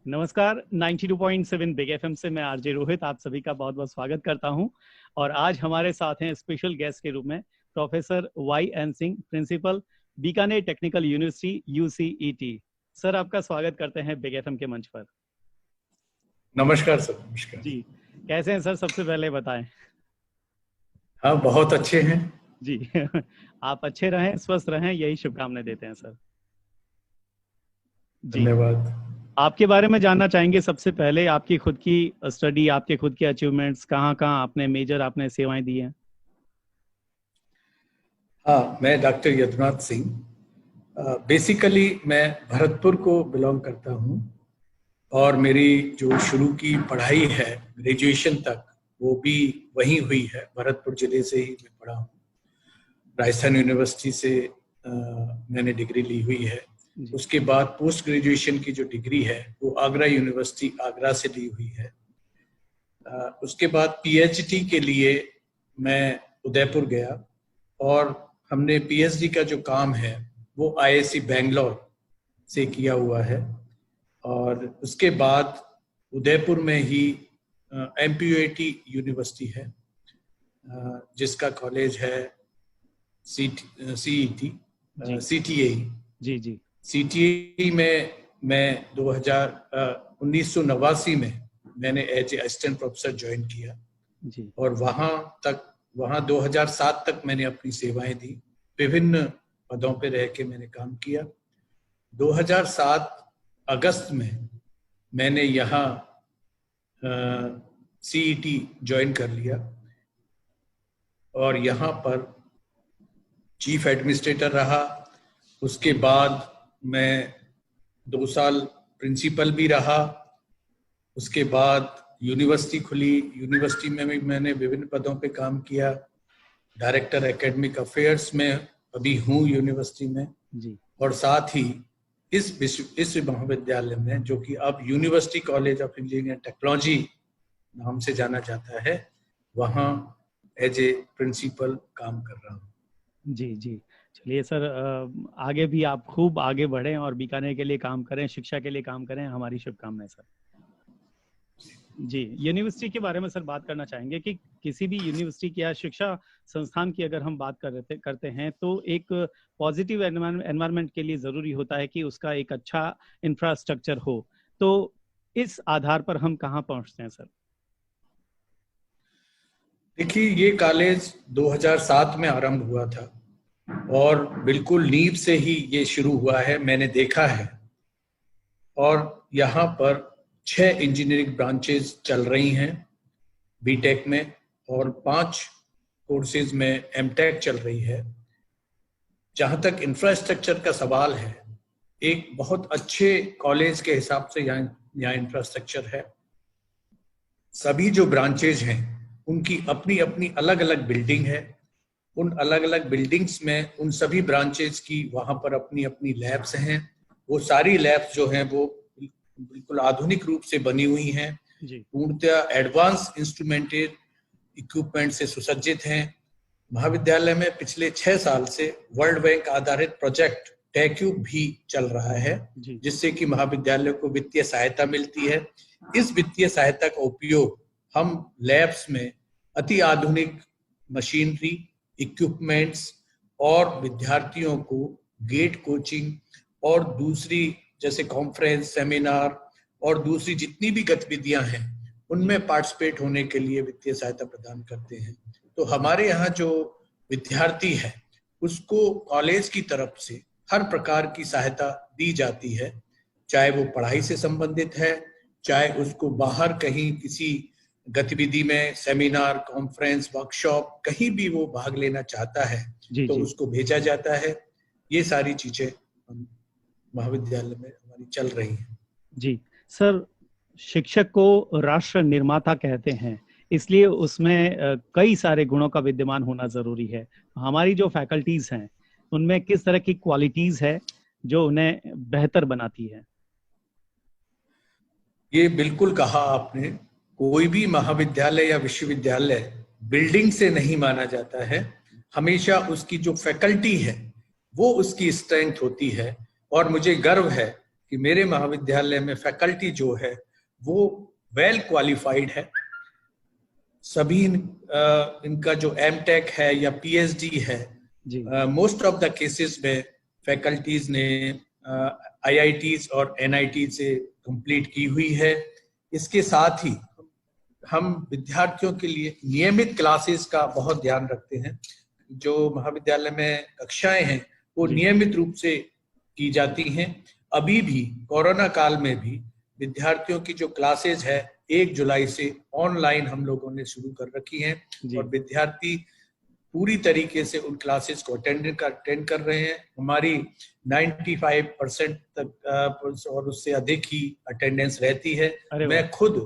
नमस्कार। 92.7 big FM से मैं आरजे रोहित आप सभी का बहुत बहुत स्वागत करता हूं। और आज हमारे साथ हैं स्पेशल गेस्ट के रूप में professor YN Singh, principal, Bikaner technical university UCET। Sir, आपका स्वागत करते हैं बिग एफएम के मंच पर। नमस्कार सर। नमस्कार जी, कैसे हैं सर? सबसे पहले बताएं। हाँ, बहुत अच्छे हैं जी आप अच्छे रहें, स्वस्थ रहें, यही शुभकामनाएं देते हैं सर। जी, धन्यवाद। आपके बारे में जानना चाहेंगे सबसे पहले। आपकी खुद की स्टडी, आपके खुद के अचीवमेंट्स, कहाँ कहाँ आपने मेजर आपने सेवाएं दी हैं? हाँ, मैं डॉक्टर यदुनाथ सिंह। बेसिकली मैं भरतपुर को बिलोंग करता हूँ और मेरी जो शुरू की पढ़ाई है ग्रेजुएशन तक वो भी वहीं हुई है। भरतपुर जिले से ही मैं पढ़ा हूँ। राजस्थान यूनिवर्सिटी से मैंने डिग्री ली हुई है। उसके बाद पोस्ट ग्रेजुएशन की जो डिग्री है वो आगरा यूनिवर्सिटी आगरा से ली हुई है। उसके बाद PhD के लिए मैं उदयपुर गया और हमने PhD का जो काम है वो IISc बेंगलोर से किया हुआ है। और उसके बाद उदयपुर में ही MPUIT यूनिवर्सिटी है जिसका कॉलेज है CET CTA। जी जी। CTA में मैं 1989 में मैंने एज असिस्टेंट प्रोफेसर ज्वाइन किया जी। और वहाँ 2007 तक मैंने अपनी सेवाएं दी। विभिन्न पदों पे रह के मैंने काम किया। 2007 अगस्त में मैंने यहाँ CET ज्वाइन कर लिया और यहाँ पर चीफ एडमिनिस्ट्रेटर रहा। उसके बाद मैं 2 साल प्रिंसिपल भी रहा। उसके बाद यूनिवर्सिटी खुली, यूनिवर्सिटी में भी मैंने विभिन्न पदों पे काम किया। डायरेक्टर एकेडमिक अफेयर्स में अभी हूँ यूनिवर्सिटी में जी। और साथ ही इस महाविद्यालय में जो कि अब university college of engineering technology नाम से जाना जाता है, वहाँ एज ए प्रिंसिपल काम कर रहा हूँ। जी जी। चलिए सर, आगे भी आप खूब आगे बढ़ें और बीकानेर के लिए काम करें, शिक्षा के लिए काम करें, हमारी शुभकामनाएं सर। जी, यूनिवर्सिटी के बारे में सर बात करना चाहेंगे कि किसी भी यूनिवर्सिटी की या शिक्षा संस्थान की अगर हम बात करते हैं तो एक पॉजिटिव एनवायरनमेंट के लिए जरूरी होता है कि उसका एक अच्छा इंफ्रास्ट्रक्चर हो। तो इस आधार पर हम कहाँ पहुंचते हैं सर? देखिए, ये कॉलेज 2007 में आरंभ हुआ था और बिल्कुल नींव से ही ये शुरू हुआ है, मैंने देखा है। और यहाँ पर 6 इंजीनियरिंग ब्रांचेस चल रही हैं बीटेक में और 5 कोर्सेज में एमटेक चल रही है। जहाँ तक इंफ्रास्ट्रक्चर का सवाल है, एक बहुत अच्छे कॉलेज के हिसाब से यहाँ इंफ्रास्ट्रक्चर है। सभी जो ब्रांचेज हैं उनकी अपनी अपनी अलग अलग बिल्डिंग है। उन अलग अलग बिल्डिंग्स में उन सभी ब्रांचेज की वहाँ पर अपनी अपनी लैब्स हैं। वो सारी लैब्स जो हैं वो बिल्कुल आधुनिक रूप से बनी हुई हैं, पूर्णतः एडवांस इंस्ट्रूमेंटेड इक्विपमेंट से सुसज्जित हैं। महाविद्यालय में पिछले 6 साल से वर्ल्ड बैंक आधारित प्रोजेक्ट टेक्यूब भी चल रहा है, जिससे कि महाविद्यालय को वित्तीय सहायता मिलती है। इस वित्तीय सहायता का उपयोग हम लैब्स में अति आधुनिक मशीनरी, इक्विपमेंट्स और विद्यार्थियों को गेट कोचिंग और दूसरी जैसे कॉन्फ्रेंस, सेमिनार और दूसरी जितनी भी गतिविधियां हैं उनमें पार्टिसिपेट होने के लिए वित्तीय सहायता प्रदान करते हैं। तो हमारे यहाँ जो विद्यार्थी है उसको कॉलेज की तरफ से हर प्रकार की सहायता दी जाती है, चाहे वो पढ़ाई से संबंधित है, चाहे उसको बाहर कहीं किसी गतिविधि में, सेमिनार, कॉन्फ्रेंस, वर्कशॉप, कहीं भी वो भाग लेना चाहता है तो उसको भेजा जाता है। ये सारी चीजें महाविद्यालय में हमारी चल रही हैं। जी सर, शिक्षक को राष्ट्र निर्माता कहते हैं, इसलिए उसमें कई सारे गुणों का विद्यमान होना जरूरी है। हमारी जो फैकल्टीज हैं उनमें किस तरह की क्वालिटीज है जो उन्हें बेहतर बनाती है? ये बिल्कुल कहा आपने। कोई भी महाविद्यालय या विश्वविद्यालय बिल्डिंग से नहीं माना जाता है, हमेशा उसकी जो फैकल्टी है वो उसकी स्ट्रेंथ होती है। और मुझे गर्व है कि मेरे महाविद्यालय में फैकल्टी जो है वो वेल क्वालिफाइड है। सभी इनका जो एमटेक है या पीएचडी है, मोस्ट ऑफ द केसेस में फैकल्टीज ने आईआईटीज और एनआईटी से कंप्लीट की हुई है। इसके साथ ही हम विद्यार्थियों के लिए नियमित क्लासेस का बहुत ध्यान रखते हैं। जो महाविद्यालय में कक्षाएं हैं वो नियमित रूप से की जाती हैं। अभी भी कोरोना काल में भी विद्यार्थियों की जो क्लासेज है 1 जुलाई से ऑनलाइन हम लोगों ने शुरू कर रखी हैं और विद्यार्थी पूरी तरीके से उन क्लासेस को अटेंड कर रहे हैं। हमारी 95% तक और उससे अधिक ही अटेंडेंस रहती है। मैं खुद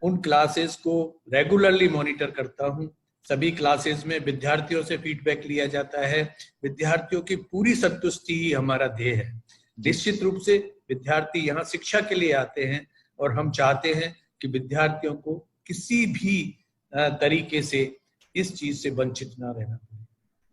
उन क्लासेस को रेगुलरली मॉनिटर करता हूं। सभी क्लासेस में विद्यार्थियों से फीडबैक लिया जाता है। विद्यार्थियों की पूरी संतुष्टि ही हमारा ध्येय है। निश्चित रूप से विद्यार्थी यहाँ शिक्षा के लिए आते हैं और हम चाहते हैं कि विद्यार्थियों को किसी भी तरीके से इस चीज से वंचित ना रहना।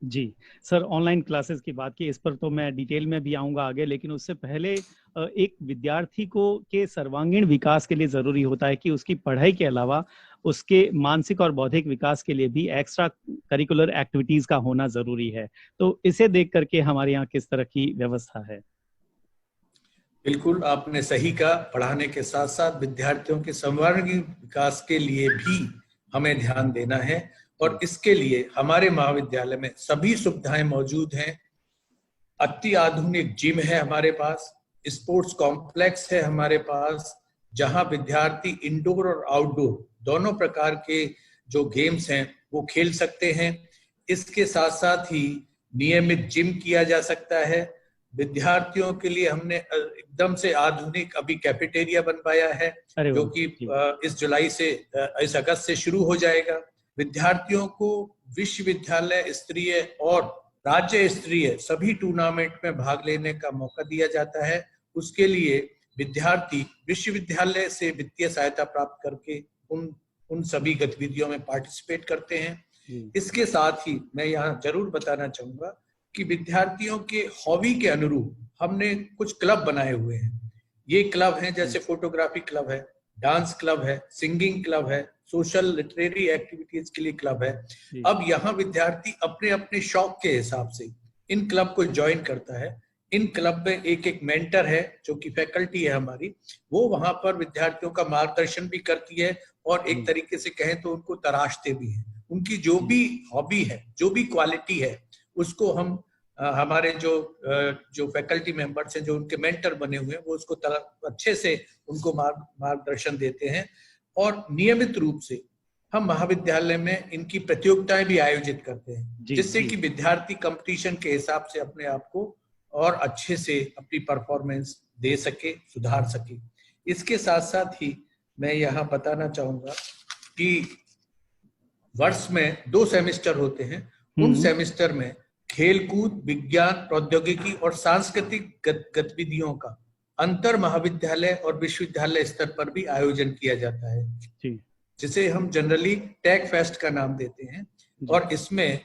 जी सर, ऑनलाइन क्लासेस की बात की, इस पर तो मैं डिटेल में भी आऊंगा आगे, लेकिन उससे पहले एक विद्यार्थी को के सर्वांगीण विकास के लिए जरूरी होता है कि उसकी पढ़ाई के अलावा उसके मानसिक और बौद्धिक विकास के लिए भी एक्स्ट्रा करिकुलर एक्टिविटीज का होना जरूरी है। तो इसे देख करके हमारे यहाँ किस तरह की व्यवस्था है? बिल्कुल आपने सही कहा। पढ़ाने के साथ साथ विद्यार्थियों के सर्वांगीण विकास के लिए भी हमें ध्यान देना है और इसके लिए हमारे महाविद्यालय में सभी सुविधाएं मौजूद हैं। अति आधुनिक जिम है हमारे पास, स्पोर्ट्स कॉम्प्लेक्स है हमारे पास, जहां विद्यार्थी इंडोर और आउटडोर दोनों प्रकार के जो गेम्स हैं वो खेल सकते हैं। इसके साथ साथ ही नियमित जिम किया जा सकता है। विद्यार्थियों के लिए हमने एकदम से आधुनिक अभी कैफेटेरिया बनवाया है जो कि इस जुलाई से इस अगस्त से शुरू हो जाएगा। विद्यार्थियों को विश्वविद्यालय स्तरीय और राज्य स्तरीय सभी टूर्नामेंट में भाग लेने का मौका दिया जाता है। उसके लिए विद्यार्थी विश्वविद्यालय से वित्तीय सहायता प्राप्त करके उन सभी गतिविधियों में पार्टिसिपेट करते हैं। इसके साथ ही मैं यहाँ जरूर बताना चाहूंगा कि विद्यार्थियों के हॉबी के अनुरूप हमने कुछ क्लब बनाए हुए हैं। ये क्लब हैं जैसे फोटोग्राफी क्लब है, डांस क्लब है, सिंगिंग क्लब है, सोशल लिटरेरी एक्टिविटीज के लिए क्लब है। अब यहाँ विद्यार्थी अपने अपने शौक के हिसाब से इन क्लब को ज्वाइन करता है। इन क्लब में एक एक मेंटर है जो कि फैकल्टी है हमारी, वो वहां पर विद्यार्थियों का मार्गदर्शन भी करती है और एक तरीके से कहें तो उनको तराशते भी हैं। उनकी जो भी हॉबी है, जो भी क्वालिटी है, उसको हम हमारे जो फैकल्टी मेंबर्स हैं, जो उनके मेंटर बने हुए हैं, वो उसको अच्छे से उनको मार्गदर्शन देते हैं। और नियमित रूप से हम महाविद्यालय में इनकी प्रतियोगिताएं भी आयोजित करते हैं जिससे कि विद्यार्थी कंपटीशन के हिसाब से अपने आप को और अच्छे से अपनी परफॉर्मेंस दे सके, सुधार सके। इसके साथ साथ ही मैं यहाँ बताना चाहूंगा कि वर्ष में 2 सेमेस्टर होते हैं। उन सेमेस्टर में खेलकूद, विज्ञान, प्रौद्योगिकी और सांस्कृतिक गतिविधियों का अंतर महाविद्यालय और विश्वविद्यालय स्तर पर भी आयोजन किया जाता है, जिसे हम जनरली टेक फेस्ट का नाम देते हैं। और इसमें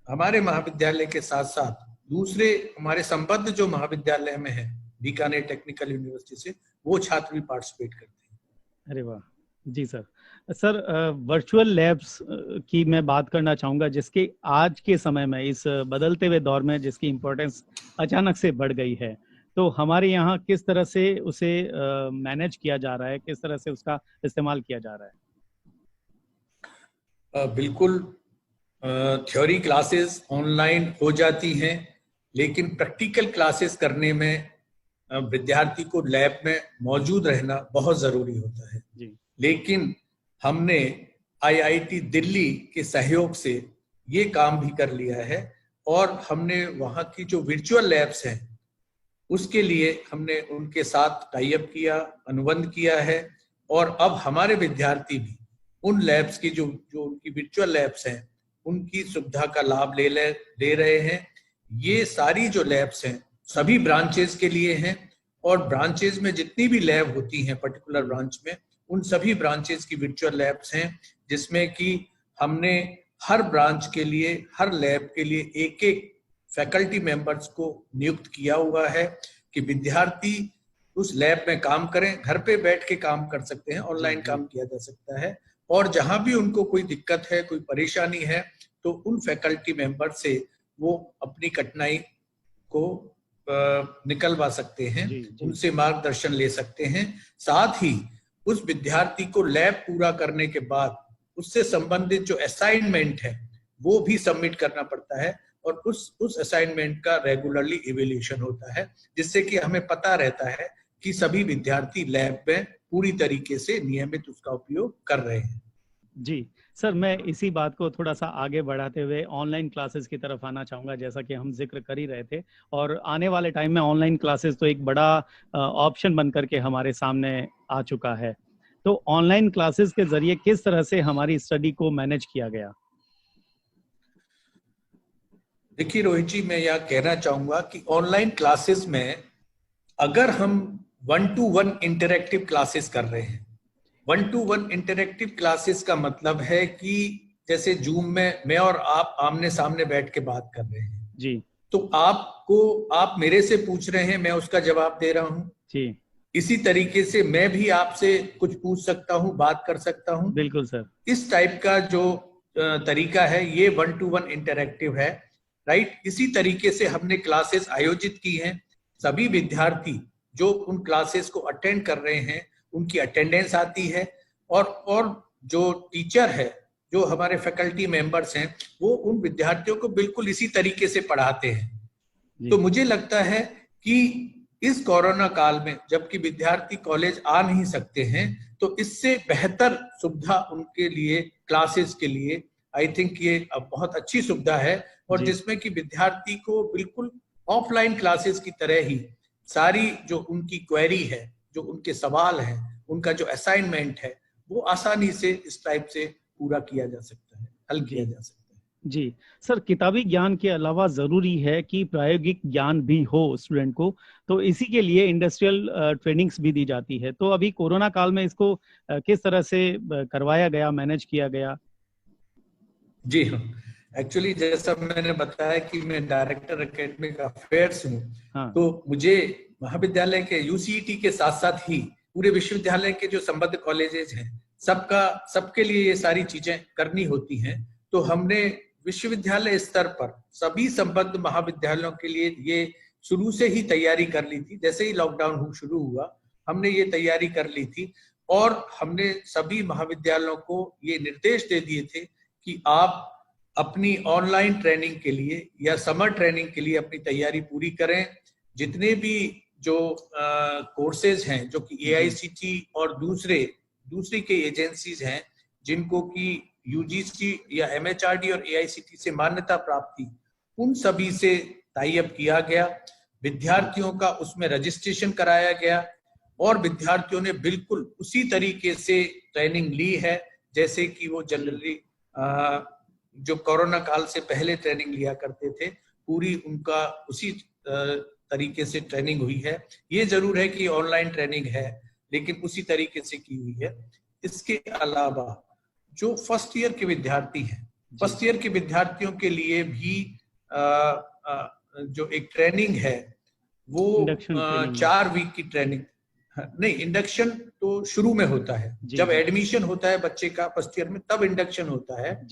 हमारे महाविद्यालय के साथ साथ दूसरे हमारे संबद्ध जो महाविद्यालय में है, बीकानेर टेक्निकल यूनिवर्सिटी से, वो छात्र भी पार्टिसिपेट करते हैं। अरे वाह जी सर। सर वर्चुअल लैब्स की मैं बात करना चाहूंगा, जिसके आज के समय में इस बदलते हुए दौर में जिसकी इम्पोर्टेंस अचानक से बढ़ गई है, तो हमारे यहाँ किस तरह से उसे मैनेज किया जा रहा है, किस तरह से उसका इस्तेमाल किया जा रहा है? बिल्कुल थ्योरी क्लासेस ऑनलाइन हो जाती हैं, लेकिन प्रैक्टिकल क्लासेस करने में विद्यार्थी को लैब में मौजूद रहना बहुत जरूरी होता है जी। लेकिन हमने आईआईटी दिल्ली के सहयोग से ये काम भी कर लिया है और हमने वहाँ की जो वर्चुअल लैब्स हैं उसके लिए हमने उनके साथ टाई अप किया, अनुबंध किया है। और अब हमारे विद्यार्थी भी उन लैब्स की जो उनकी वर्चुअल लैब्स हैं उनकी सुविधा का लाभ ले रहे हैं। ये सारी जो लैब्स हैं सभी ब्रांचेस के लिए हैं और ब्रांचेस में जितनी भी लैब होती हैं पर्टिकुलर ब्रांच में, उन सभी ब्रांचेस की वर्चुअल लैब्स हैं, जिसमें कि हमने हर ब्रांच के लिए, हर लैब के लिए एक फैकल्टी मेंबर्स को नियुक्त किया हुआ है कि विद्यार्थी उस लैब में काम करें, घर पे बैठ के काम कर सकते हैं, ऑनलाइन काम किया जा सकता है। और जहां भी उनको कोई दिक्कत है, कोई परेशानी है, तो उन फैकल्टी मेंबर से वो अपनी कठिनाई को निकलवा सकते हैं, उनसे मार्गदर्शन ले सकते हैं। साथ ही उस विद्यार्थी को लैब पूरा करने के बाद उससे संबंधित जो असाइनमेंट है वो भी सबमिट करना पड़ता है, और उस असाइनमेंट का रेगुलरली इवैल्यूएशन होता है, जिससे कि हमें पता रहता है कि सभी विद्यार्थी लैब में पूरी तरीके से नियमित उसका उपयोग कर रहे हैं। जी सर, मैं इसी बात को थोड़ा सा आगे बढ़ाते हुए ऑनलाइन क्लासेस की तरफ आना चाहूँगा, जैसा कि हम जिक्र कर ही रहे थे, और आने वाले टाइम में ऑनलाइन क्लासेस तो एक बड़ा ऑप्शन बन करके हमारे सामने आ चुका है। तो ऑनलाइन क्लासेस के जरिए किस तरह से हमारी स्टडी को मैनेज किया गया? देखिए रोहित जी, मैं यह कहना चाहूंगा कि ऑनलाइन क्लासेस में अगर हम 1-to-1 इंटरेक्टिव क्लासेस कर रहे हैं, 1-to-1 इंटरेक्टिव क्लासेस का मतलब है कि जैसे जूम में मैं और आप आमने सामने बैठ के बात कर रहे हैं जी, तो आप मेरे से पूछ रहे हैं, मैं उसका जवाब दे रहा हूँ जी, इसी तरीके से मैं भी आपसे कुछ पूछ सकता हूँ, बात कर सकता हूँ। बिल्कुल सर। इस टाइप का जो तरीका है ये 1-to-1 इंटरेक्टिव है, राइट। इसी तरीके से हमने क्लासेस आयोजित की हैं। सभी विद्यार्थी जो उन क्लासेस को अटेंड कर रहे हैं उनकी अटेंडेंस आती है, और जो टीचर है, जो हमारे फैकल्टी मेंबर्स हैं, वो उन विद्यार्थियों को बिल्कुल इसी तरीके से पढ़ाते हैं। तो मुझे लगता है कि इस कोरोना काल में जबकि विद्यार्थी कॉलेज आ नहीं सकते हैं, तो इससे बेहतर सुविधा उनके लिए, क्लासेस के लिए आई थिंक ये बहुत अच्छी सुविधा है, और जिसमें कि विद्यार्थी को बिल्कुल ऑफलाइन क्लासेस की तरह ही सारी जो उनकी क्वेरी है, जो उनके सवाल हैं, उनका जो असाइनमेंट है, वो आसानी से इस टाइप से पूरा किया जा सकता है, हल किया जा सकता है। जी सर, किताबी ज्ञान के अलावा जरूरी है कि प्रायोगिक ज्ञान भी हो स्टूडेंट को, तो इसी के लिए इंडस्ट्रियल ट्रेनिंग्स भी दी जाती है। तो अभी कोरोना काल में इसको किस तरह से करवाया गया, मैनेज किया गया? जी हाँ, एक्चुअली जैसा मैंने बताया कि मैं डायरेक्टर एकेडमिक अफेयर्स हूँ। हाँ। तो मुझे महाविद्यालय के यूसीईटी के साथ साथ ही पूरे विश्वविद्यालय के जो संबद्ध कॉलेजेस हैं सबके लिए ये सारी चीजें करनी होती हैं। तो हमने विश्वविद्यालय स्तर पर सभी संबद्ध महाविद्यालयों के लिए ये शुरू से ही तैयारी कर ली थी। जैसे ही लॉकडाउन शुरू हुआ हमने ये तैयारी कर ली थी, और हमने सभी महाविद्यालयों को ये निर्देश दे दिए थे कि आप अपनी ऑनलाइन ट्रेनिंग के लिए या समर ट्रेनिंग के लिए अपनी तैयारी पूरी करें। जितने भी जो कोर्सेज हैं जो कि एआईसीटी और दूसरी के एजेंसीज हैं जिनको कि यूजीसी या एमएचआरडी और एआईसीटी से मान्यता प्राप्त थी, उन सभी से टाई अप किया गया। विद्यार्थियों का उसमें रजिस्ट्रेशन कराया गया, और विद्यार्थियों ने बिल्कुल उसी तरीके से ट्रेनिंग ली है जैसे कि वो जनरली जो कोरोना काल से पहले ट्रेनिंग लिया करते थे। पूरी उनका उसी तरीके से ट्रेनिंग हुई है। ये जरूर है कि ऑनलाइन ट्रेनिंग है, लेकिन उसी तरीके से की हुई है। इसके अलावा जो फर्स्ट ईयर के विद्यार्थी हैं, फर्स्ट ईयर के विद्यार्थियों के लिए भी जो एक ट्रेनिंग है वो 4 वीक की ट्रेनिंग नहीं, इंडक्शन तो शुरू में होता है। जब एडमिशन होता है बच्चे का फर्स्ट ईयर में तब इंडक्शन होता है।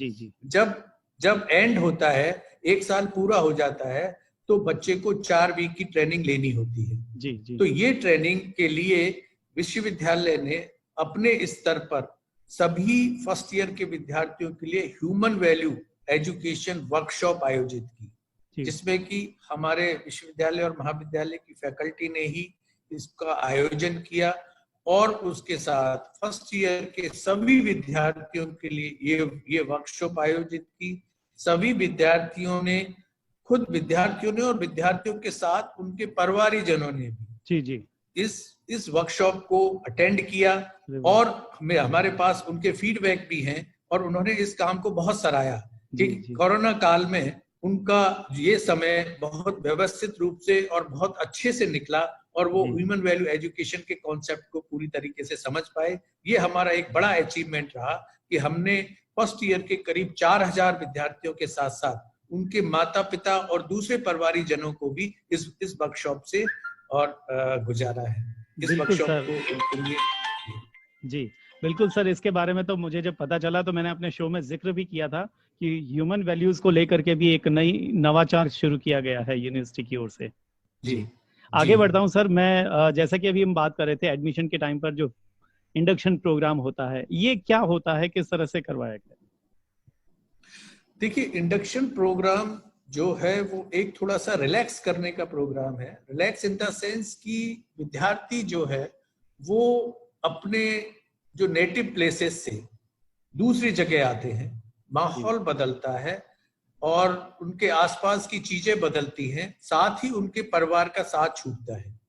जब एंड होता है, 1 साल पूरा हो जाता है, तो बच्चे को 4 वीक की ट्रेनिंग लेनी होती है। तो ये ट्रेनिंग के लिए विश्वविद्यालय ने अपने स्तर पर सभी फर्स्ट ईयर के विद्यार्थियों के लिए ह्यूमन वैल्यू एजुकेशन वर्कशॉप आयोजित की, जिसमें कि हमारे विश्वविद्यालय और महाविद्यालय की फैकल्टी ने ही इसका आयोजन किया, और उसके साथ फर्स्ट ईयर के सभी विद्यार्थियों के लिए ये वर्कशॉप आयोजित की। सभी विद्यार्थियों ने और विद्यार्थियों के साथ उनके परिवारजनों ने भी इस वर्कशॉप को अटेंड किया, और हमारे पास उनके फीडबैक भी हैं, और उन्होंने इस काम को बहुत सराहा कि कोरोना काल में उनका ये समय बहुत व्यवस्थित रूप से और बहुत अच्छे से निकला, और वो ह्यूमन वैल्यू एजुकेशन के कॉन्सेप्ट को पूरी तरीके से समझ पाए। ये हमारा एक बड़ा अचीवमेंट रहा कि हमने फर्स्ट ईयर के करीब 4000 विद्यार्थियों के साथ साथ उनके माता पिता और दूसरे परिवारजनों को भी इस वर्कशॉप से और गुजारा है। इस बिल्कुल वर्कशॉप सर। को उनके लिए। जी बिल्कुल सर, इसके बारे में तो मुझे जब पता चला तो मैंने अपने शो में जिक्र भी किया था कि ह्यूमन वैल्यूज को लेकर के भी एक नई नवाचार शुरू किया गया है यूनिवर्सिटी की ओर से। जी जी जी आगे बढ़ता हूँ सर मैं। जैसा कि अभी हम बात कर रहे थे एडमिशन के टाइम पर जो इंडक्शन प्रोग्राम होता है, ये क्या होता है, किस तरह से करवाया गया? देखिए, इंडक्शन प्रोग्राम जो है वो एक थोड़ा सा रिलैक्स करने का प्रोग्राम है। रिलैक्स इन द सेंस कि विद्यार्थी जो है वो अपने जो नेटिव प्लेसेस से दूसरी जगह आते हैं, माहौल बदलता है और उनके आसपास की चीजें बदलती हैं, साथ ही उनके परिवार का साथ छूटता है,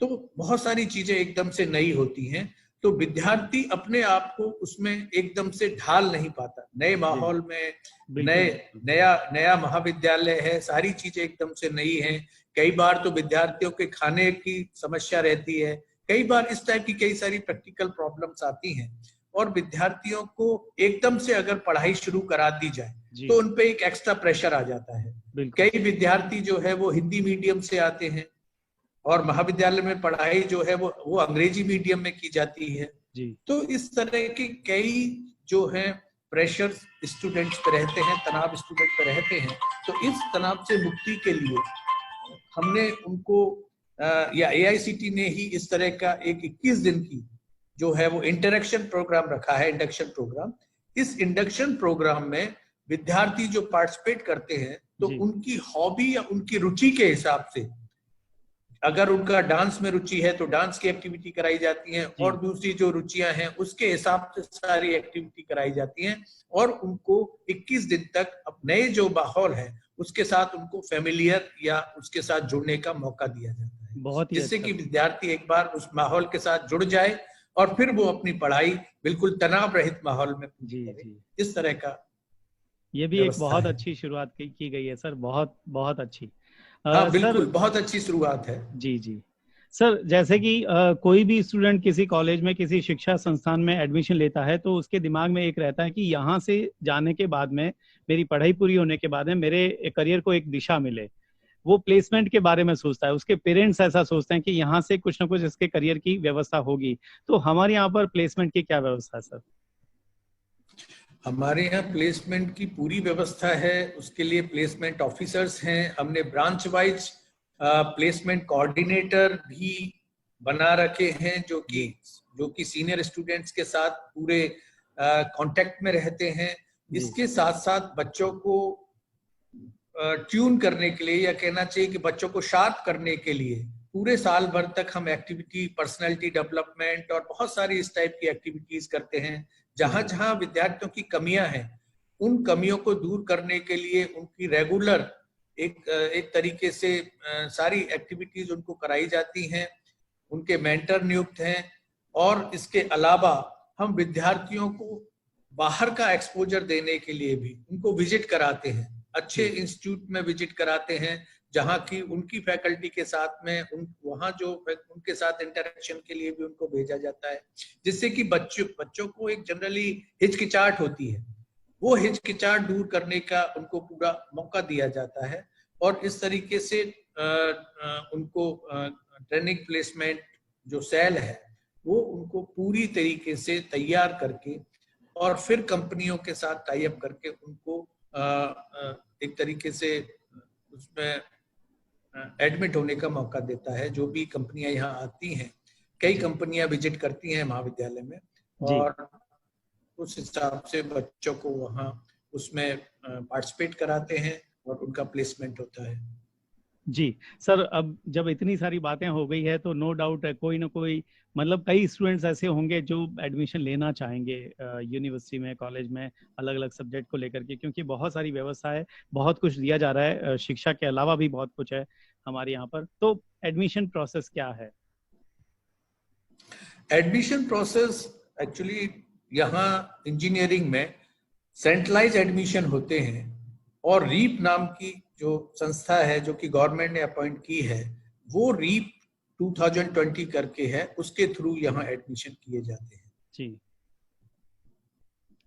तो बहुत सारी चीजें एकदम से नई होती हैं। तो विद्यार्थी अपने आप को उसमें एकदम से ढाल नहीं पाता, नए माहौल में, नए नया नया महाविद्यालय है, सारी चीजें एकदम से नई हैं। कई बार तो विद्यार्थियों के खाने की समस्या रहती है, कई बार इस टाइप की कई सारी प्रैक्टिकल प्रॉब्लम्स आती हैं और विद्यार्थियों को एकदम से अगर पढ़ाई शुरू करा दी जाए तो उन पे एक एक्स्ट्रा प्रेशर आ जाता है। कई विद्यार्थी जो है वो हिंदी मीडियम से आते हैं और महाविद्यालय में पढ़ाई जो है वो अंग्रेजी मीडियम में की जाती है जी। तो इस तरह के कई जो है प्रेशर स्टूडेंट्स पे रहते हैं, तनाव स्टूडेंट पे रहते हैं। तो इस तनाव से मुक्ति के लिए हमने उनको या AICTE ने ही इस तरह का एक 21 दिन की जो है वो इंटरेक्शन प्रोग्राम रखा है, इंडक्शन प्रोग्राम। इस इंडक्शन प्रोग्राम में विद्यार्थी जो पार्टिसिपेट करते हैं तो उनकी हॉबी या उनकी रुचि के हिसाब से, अगर उनका डांस में रुचि है तो डांस की एक्टिविटी कराई जाती है और दूसरी जो रुचियां हैं उसके हिसाब से सारी एक्टिविटी कराई जाती हैं और उनको 21 दिन तक अब नए जो माहौल है उसके साथ उनको फेमिलियर या उसके साथ जुड़ने का मौका दिया जाता है, बहुत ही जिससे कि विद्यार्थी एक बार उस माहौल के साथ जुड़ जाए और फिर वो अपनी पढ़ाई बिल्कुल तनाव रहित माहौल में करे। इस तरह का ये भी एक बहुत अच्छी शुरुआत की गई है सर, बहुत बहुत अच्छी। हाँ बिल्कुल, बहुत अच्छी शुरुआत है। जी जी सर, जैसे कि कोई भी स्टूडेंट किसी कॉलेज में किसी शिक्षा संस्थान में एडमिशन लेता है तो उसके दिमाग में एक रहता है कि यहाँ से जाने के बाद में, मेरी पढ़ाई पूरी होने के बाद में मेरे करियर को एक दिशा मिले। वो प्लेसमेंट के बारे में सोचता है, उसके पेरेंट्स ऐसा सोचते हैं कि यहाँ से कुछ ना कुछ इसके करियर की व्यवस्था होगी। तो हमारे यहाँ पर प्लेसमेंट की क्या व्यवस्था है सर? हमारे यहाँ प्लेसमेंट की पूरी व्यवस्था है, उसके लिए प्लेसमेंट ऑफिसर्स हैं। हमने ब्रांच वाइज प्लेसमेंट कोऑर्डिनेटर भी बना रखे हैं जो कि सीनियर स्टूडेंट्स के साथ पूरे कांटेक्ट में रहते हैं। इसके साथ साथ बच्चों को ट्यून करने के लिए, या कहना चाहिए कि बच्चों को शार्प करने के लिए पूरे साल भर तक हम एक्टिविटी, पर्सनैलिटी डेवलपमेंट और बहुत सारी इस टाइप की एक्टिविटीज करते हैं। जहां जहां विद्यार्थियों की कमियां हैं उन कमियों को दूर करने के लिए उनकी रेगुलर एक तरीके से सारी एक्टिविटीज उनको कराई जाती हैं। उनके मेंटर नियुक्त हैं और इसके अलावा हम विद्यार्थियों को बाहर का एक्सपोजर देने के लिए भी उनको विजिट कराते हैं, अच्छे इंस्टीट्यूट में विजिट कराते हैं जहाँ की उनकी फैकल्टी के साथ में वहाँ जो उनके साथ इंटरेक्शन के लिए भी उनको भेजा जाता है, जिससे कि बच्चों को एक जनरली हिचकिचाहट होती है, वो हिचकिचाहट दूर करने का उनको पूरा मौका दिया जाता है। और इस तरीके से उनको ट्रेनिंग प्लेसमेंट जो सेल है वो उनको पूरी तरीके से तैयार करके और फिर कंपनियों के साथ टाई अप करके उनको एक तरीके से उसमें एडमिट होने का मौका देता है। जो भी कंपनियां यहाँ आती हैं, कई कंपनियां विजिट करती हैं महाविद्यालय में और उस हिसाब से बच्चों को वहाँ उसमें पार्टिसिपेट कराते हैं और उनका प्लेसमेंट होता है। जी सर, अब जब इतनी सारी बातें हो गई है तो नो डाउट है कोई ना कोई, मतलब कई स्टूडेंट्स ऐसे होंगे जो एडमिशन लेना चाहेंगे यूनिवर्सिटी में, कॉलेज में, अलग अलग सब्जेक्ट को लेकर के, क्योंकि बहुत सारी व्यवस्था है, बहुत कुछ दिया जा रहा है, शिक्षा के अलावा भी बहुत कुछ है हमारे यहाँ पर। तो एडमिशन प्रोसेस क्या है? एडमिशन प्रोसेस एक्चुअली यहाँ इंजीनियरिंग में सेंट्रलाइज एडमिशन होते हैं और रीप नाम की जो संस्था है जो कि गवर्नमेंट ने अपॉइंट की है, वो रीप 2020 करके है, उसके थ्रू यहाँ एडमिशन किए जाते हैं। जी।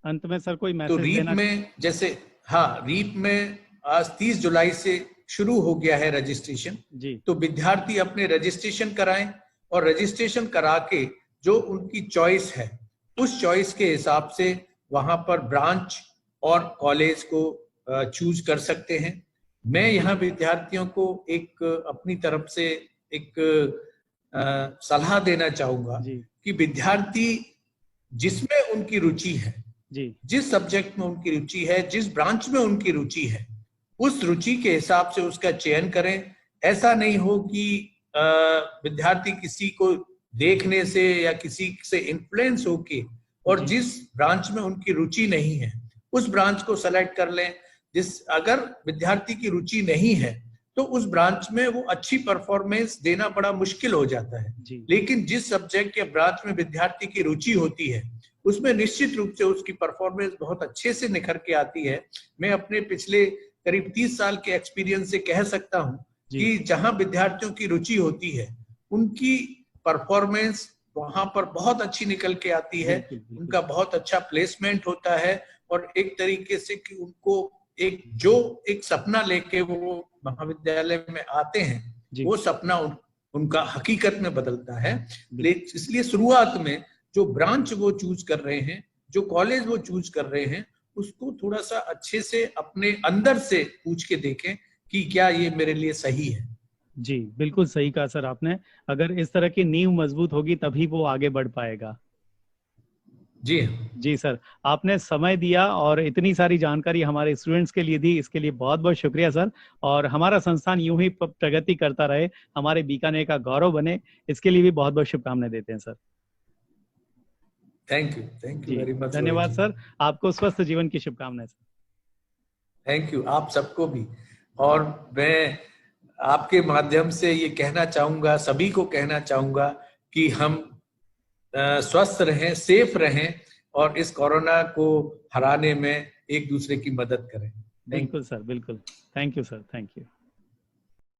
अंत में सर कोई मैसेज तो रीप में जैसे, हाँ, रीप में आज 30 जुलाई से शुरू हो गया है रजिस्ट्रेशन जी। तो विद्यार्थी अपने रजिस्ट्रेशन कराएं और रजिस्ट्रेशन करा के जो उनकी चॉइस है उस चॉइस के हिसाब से वहां पर ब्रांच और कॉलेज को चूज कर सकते हैं। मैं यहाँ विद्यार्थियों को एक अपनी तरफ से एक सलाह देना चाहूंगा कि विद्यार्थी जिसमें उनकी रुचि है, जिस सब्जेक्ट में उनकी रुचि है, जिस ब्रांच में उनकी रुचि है, उस रुचि के हिसाब से उसका चयन करें। ऐसा नहीं हो कि विद्यार्थी किसी को देखने से या किसी से इन्फ्लुएंस होके और जिस ब्रांच में उनकी रुचि नहीं है उस ब्रांच को सेलेक्ट कर लें। अगर विद्यार्थी की रुचि नहीं है तो उस ब्रांच में वो अच्छी परफॉर्मेंस देना बड़ा मुश्किल हो जाता है। लेकिन जिस सब्जेक्ट या ब्रांच में विद्यार्थी की रुचि होती है उसमें निश्चित रूप से उसकी परफॉर्मेंस बहुत अच्छे से निखर के आती है। मैं अपने पिछले करीब 30 साल के एक्सपीरियंस से कह सकता हूँ कि जहां विद्यार्थियों की रुचि होती है उनकी परफॉर्मेंस वहां पर बहुत अच्छी निकल के आती है, उनका बहुत अच्छा प्लेसमेंट होता है और एक तरीके से कि उनको एक सपना लेके वो महाविद्यालय में आते हैं वो सपना उनका हकीकत में बदलता है। इसलिए शुरुआत में जो ब्रांच वो चूज कर रहे हैं, जो कॉलेज वो चूज कर रहे हैं, उसको थोड़ा सा अच्छे से अपने अंदर से पूछ के देखें कि क्या ये मेरे लिए सही है। जी बिल्कुल सही कहा सर आपने। अगर इस तरह की नींव मजबूत होगी तभी वो आगे बढ़ पाएगा। जी सर, आपने समय दिया और इतनी सारी जानकारी हमारे स्टूडेंट्स के लिए दी, इसके लिए बहुत बहुत शुक्रिया सर। और हमारा संस्थान यूं ही प्रगति करता रहे, हमारे बीकानेर का गौरव बने, इसके लिए भी बहुत बहुत शुभकामनाएं देते हैं sir. Thank you very much. धन्यवाद सर, आपको स्वस्थ जीवन की शुभकामनाएं सर। थैंक यू, आप सबको भी। और मैं आपके माध्यम से ये कहना चाहूंगा, सभी को कहना चाहूंगा कि हम स्वस्थ रहें, सेफ रहें और इस कोरोना को हराने में एक दूसरे की मदद करें। बिल्कुल सर, बिल्कुल। Thank you sir, thank you.